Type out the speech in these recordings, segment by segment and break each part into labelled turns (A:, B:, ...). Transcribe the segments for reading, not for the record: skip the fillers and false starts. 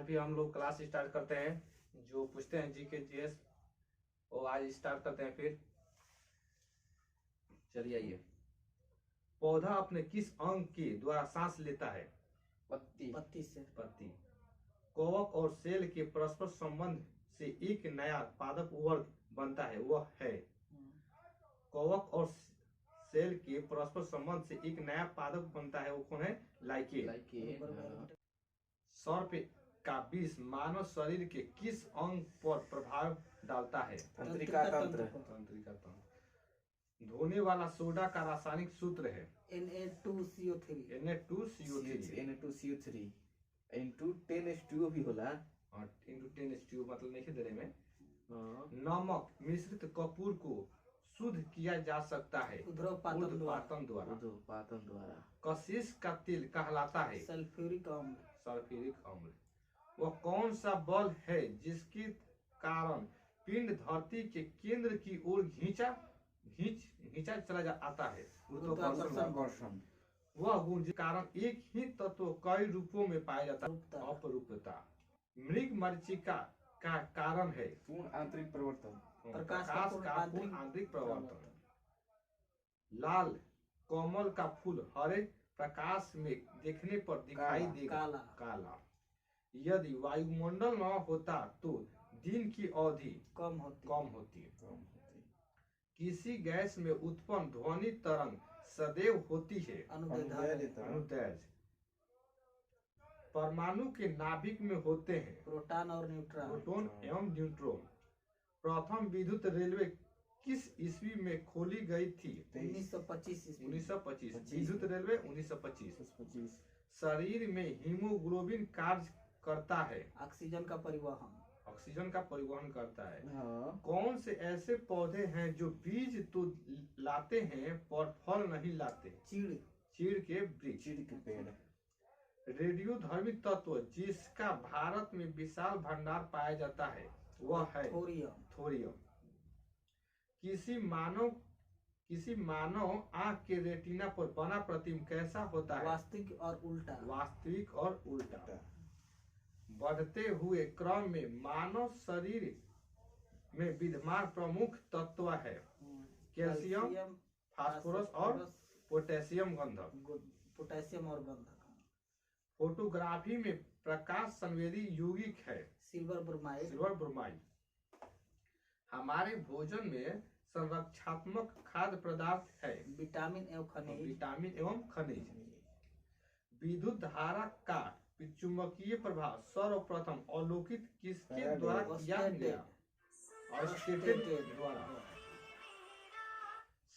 A: भी हम लोग क्लास स्टार्ट करते हैं। जो पूछते हैं जीके जीएस वो आज स्टार्ट करते हैं। फिर चलिए आइए। पौधा अपने किस अंग के द्वारा सांस लेता है?
B: पत्ती।
C: पत्ती से।
A: पत्ती। कवक और सेल के परस्पर संबंध से एक नया पादप वर्ग बनता है, वह है। कवक और सेल के परस्पर संबंध से एक नया पादप बनता है, वो कौन है? लाइकेन। सर्प का विष मानव शरीर के किस अंग पर प्रभाव डालता है?
B: तंत्रिका तंत्र।
A: तंत्रिका तंत्र। धोने वाला सोडा का रासायनिक सूत्र है
C: Na2CO3।
A: Na2CO3
B: into 10H2O भी होला।
A: into 10H2O मतलब नहीं दे रहे में। नमक मिश्रित कपूर को शुद्ध किया जा सकता है ऊर्ध्वपातन द्वारा। कशिश का तेल कहलाता है
C: सल्फ्यूरिक अम्ल।
A: वह कौन सा बल है जिसके कारण पिंड धरती के केंद्र की ओर खींचा चला आता है?
B: गुरुत्वाकर्षण।
A: वह गुण जिस कारण एक ही तत्व कई रूपों में पाया जाता है? अपरूपता। मृग मरीचिका का कारण है
B: पूर्ण आंतरिक परिवर्तन।
A: प्रकाश का पूर्ण आंतरिक परिवर्तन। लाल कमल का फूल हरे प्रकाश में देखने पर दिखाई देगा काला। यदि वायुमंडल न होता तो दिन की अवधि कम होती। किसी गैस में उत्पन्न ध्वनि तरंग सदैव होती है अनुदैर्घ्य। परमाणु के नाभिक में होते हैं
C: प्रोटॉन
A: एवं न्यूट्रॉन। प्रथम विद्युत रेलवे किस ईस्वी में खोली गई थी? 1925। विद्युत रेलवे 1925। शरीर में हीमोग्लोबिन कार्य करता है
C: ऑक्सीजन का परिवहन
A: करता है। कौन से ऐसे पौधे हैं जो बीज तो लाते हैं पर फल नहीं लाते? चीड़ के वृक्ष।
B: चीड़ के पेड़।
A: रेडियोधर्मी तत्व जिसका भारत में विशाल भंडार पाया जाता है वह है थोरियम। किसी मानव आंख के रेटिना पर बना प्रतिबिंब कैसा होता है? वास्तविक और उल्टा। बढ़ते हुए क्रम में मानव शरीर में विद्यमान प्रमुख तत्व है कैल्शियम, फास्फोरस और पोटेशियम गंधक। फोटोग्राफी में प्रकाश संवेदी यौगिक है सिल्वर ब्रोमाइड। हमारे भोजन में संरक्षात्मक खाद्य पदार्थ है
C: विटामिन एवं खनिज।
A: विद्युत धारा का चुंबकीय प्रभाव सर्वप्रथम अवलोकित किसके द्वारा किया गया? द्वारा।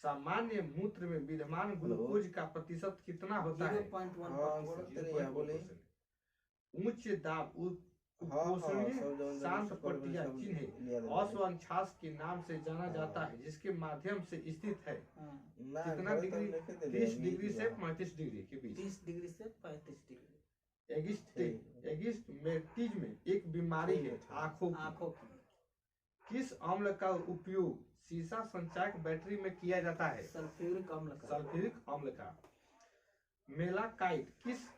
A: सामान्य मूत्र में विद्यमान ग्लूकोज का प्रतिशत कितना होता है?
C: 0.1%।
A: उच्च दाब कुपोषणीय शांत पट्टिया चिन्ह अस्वच्छास के नाम से जाना जाता है जिसके माध्यम से स्थित है कितना डिग्री? 30 डिग्री से 35 डिग्री के बीच।
C: 30 डिग्री से 35 डिग्री।
A: एगिस्टिमेटिज्म एक बीमारी है आंखों की। किस अम्ल का उपयोग शीशा संचायक बैटरी में किया जाता है?
C: सल्फ्यूरिक
A: अम्ल का। मेलाकाइट किस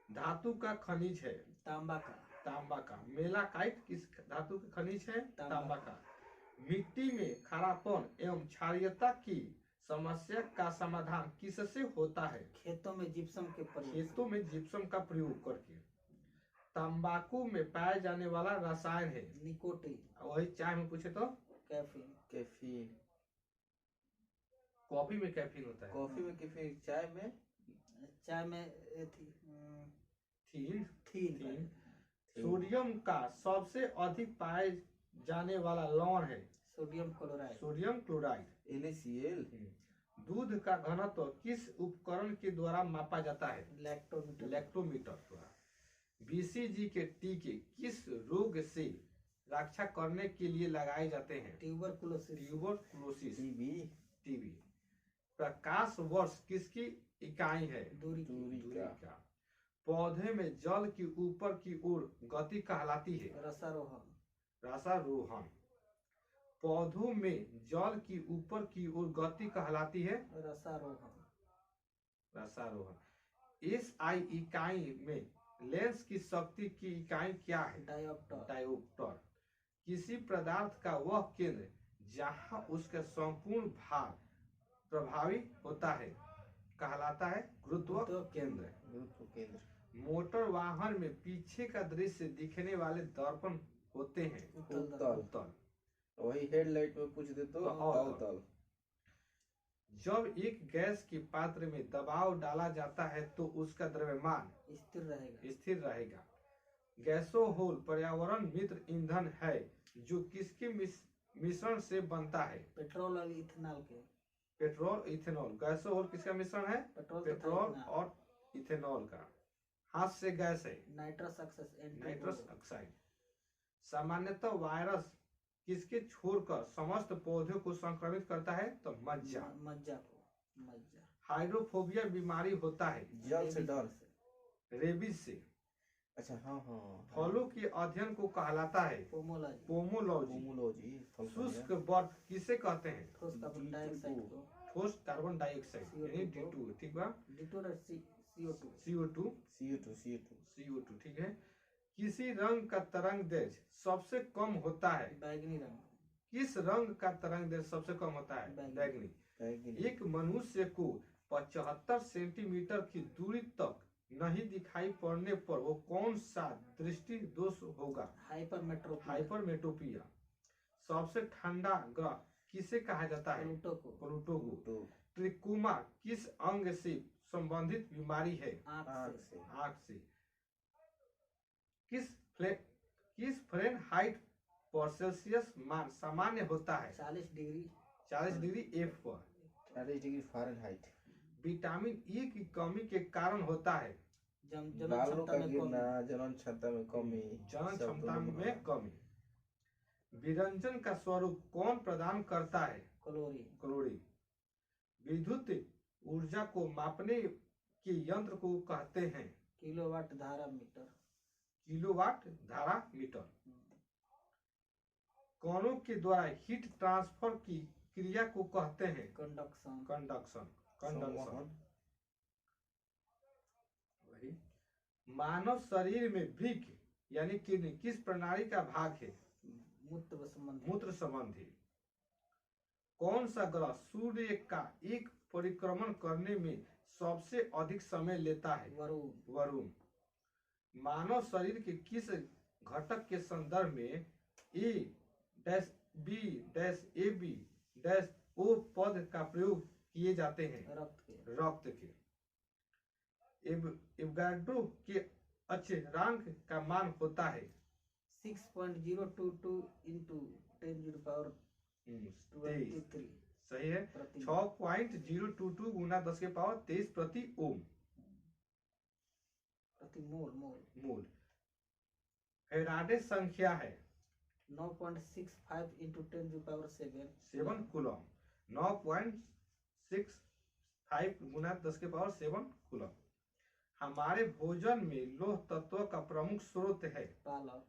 A: धातु का खनिज है? तांबा का। मेलाकाइट किस धातु का खनिज है? तांबा का। मिट्टी में खारापन एवं क्षारीयता की समस्या का समाधान किससे होता है?
C: खेतों में जिप्सम का
A: प्रयोग करके। तंबाकू में पाया जाने वाला रसायन है
C: निकोटीन।
A: वही चाय में पूछे तो
B: कैफीन।
A: कॉफी में कैफीन होता है।
B: कॉफी में कैफीन। चाय में
A: थीन। सोडियम का सबसे अधिक पाए जाने वाला लवण है सोडियम क्लोराइड
B: NaCl।
A: दूध का घनत्व किस उपकरण के द्वारा मापा जाता है? लैक्टोमीटर द्वारा। BCG के टीके किस रोग से रक्षा करने के लिए लगाए जाते हैं? ट्यूबरकुलोसिस। टीबी। प्रकाश वर्ष किसकी इकाई है? दूरी का। पौधे में जल की ऊपर की ओर गति कहलाती है रसारोहण। पौधों में जल की ऊपर की ओर गति कहलाती है रसारोहण। SI इकाई में लेंस की शक्ति की इकाई क्या है?
C: डायोप्टर।
A: डायोप्टर। किसी पदार्थ का वह केंद्र जहां उसका संपूर्ण भार प्रभावी होता है कहलाता है गुरुत्व केंद्र।
B: गुरुत्व केंद्र।
A: मोटर वाहन में पीछे का दृश्य दिखने वाले दर्पण होते हैं
B: उत्तल। वही हेडलाइट में पूछ दे तो तल।
A: जब एक गैस के पात्र में दबाव डाला जाता है तो उसका द्रव्यमान स्थिर रहेगा। गैसोहोल पर्यावरण मित्र ईंधन है जो किसके मिश्रण से बनता है?
C: पेट्रोल और इथेनॉल के।
A: Petrol ethanol. गैसोहोल किसका मिश्रण है? पेट्रोल और इथेनॉल का। हाथ से गैस है नाइट्रस ऑक्साइड। सामान्यतः वायरस किसके छोड़कर समस्त पौधों को संक्रमित करता है? तो मज्जा। हाइड्रोफोबिया बीमारी होता है
B: जल से डर से।
A: रेबीज से।
B: अच्छा हाँ।
A: फलों के अध्ययन को कहलाता है पोमोलॉजी। शुष्क बर्फ किसे कहते हैं? ठोस कार्बन डाइऑक्साइड यानी D2। ठीक बा। CO2 ठीक है। किसी रंग का तरंग दैर्घ्य सबसे कम होता है?
C: बैगनी रंग।
A: किस रंग का तरंग दैर्घ्य सबसे कम होता है? बैगनी। एक मनुष्य को 75 सेंटीमीटर की दूरी तक नहीं दिखाई पड़ने पर वो कौन सा दृष्टि दोष होगा? हाइपरमेट्रोपिया। सबसे ठंडा ग्रह किसे कहा जाता है? प्लूटो को। ट्रिकोमा किस अंग से संबंधित बीमारी है? आंख से। किस फ़ारेनहाइट पर सेल्सियस मान सामान्य होता है? 40 डिग्री F पर।
B: 40 डिग्री फ़ारेनहाइट।
A: विटामिन E की कमी के कारण होता है?
B: बालों का गिरना, जनन क्षमता में कमी।
A: विरंजन का स्वरूप कौन प्रदान करता है? क्लोरीन। विद्युत ऊर्जा को मापने के यंत्र को कहते हैं?
C: किलोवाट
A: धारा मीटर। कणों के द्वारा हीट ट्रांसफर की क्रिया को कहते हैं? कंडक्शन। मानव शरीर में वृक्क यानी किडनी किस प्रणाली का भाग है? मूत्र संबंधी। कौन सा ग्रह सूर्य का एक परिक्रमण करने में सबसे अधिक समय लेता है? वरुण। मानव शरीर के किस घटक के संदर्भ में A-B-AB-O पद का प्रयोग किए जाते हैं? रक्त के। एवोगाड्रो के अचरांक का मान होता है?
C: 6.022 into 10⁻23।
A: सही है। 6.022 गुना 10⁻23 प्रति ओम। मोल। फैराडे संख्या है?
C: 9.65 into 10⁻7।
A: 7 कूलम। 9.65 गुना 10⁻7 कूलम। हमारे भोजन में लौह तत्व का प्रमुख स्रोत है? पालक।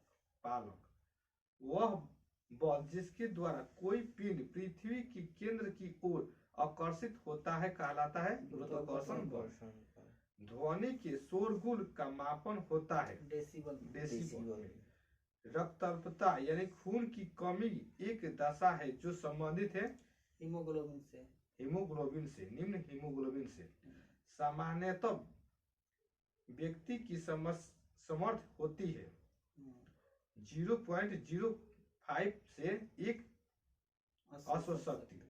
A: वह बल जिसके द्वारा कोई पिंड पृथ्वी की केंद्र की ओर आकर्षित होता है कहलाता है गुरुत्वाकर्षण बल। ध्वनि के शोरगुल का मापन होता है? डेसिबल। रक्तअल्पता यानी खून की कमी एक दशा है जो संबंधित है? हीमोग्लोबिन से। निम्न हीमोग्लोबिन से। सामान्यतः व्यक्ति की समर्थ होती है 0.05 से 1 अश्वशक्ति।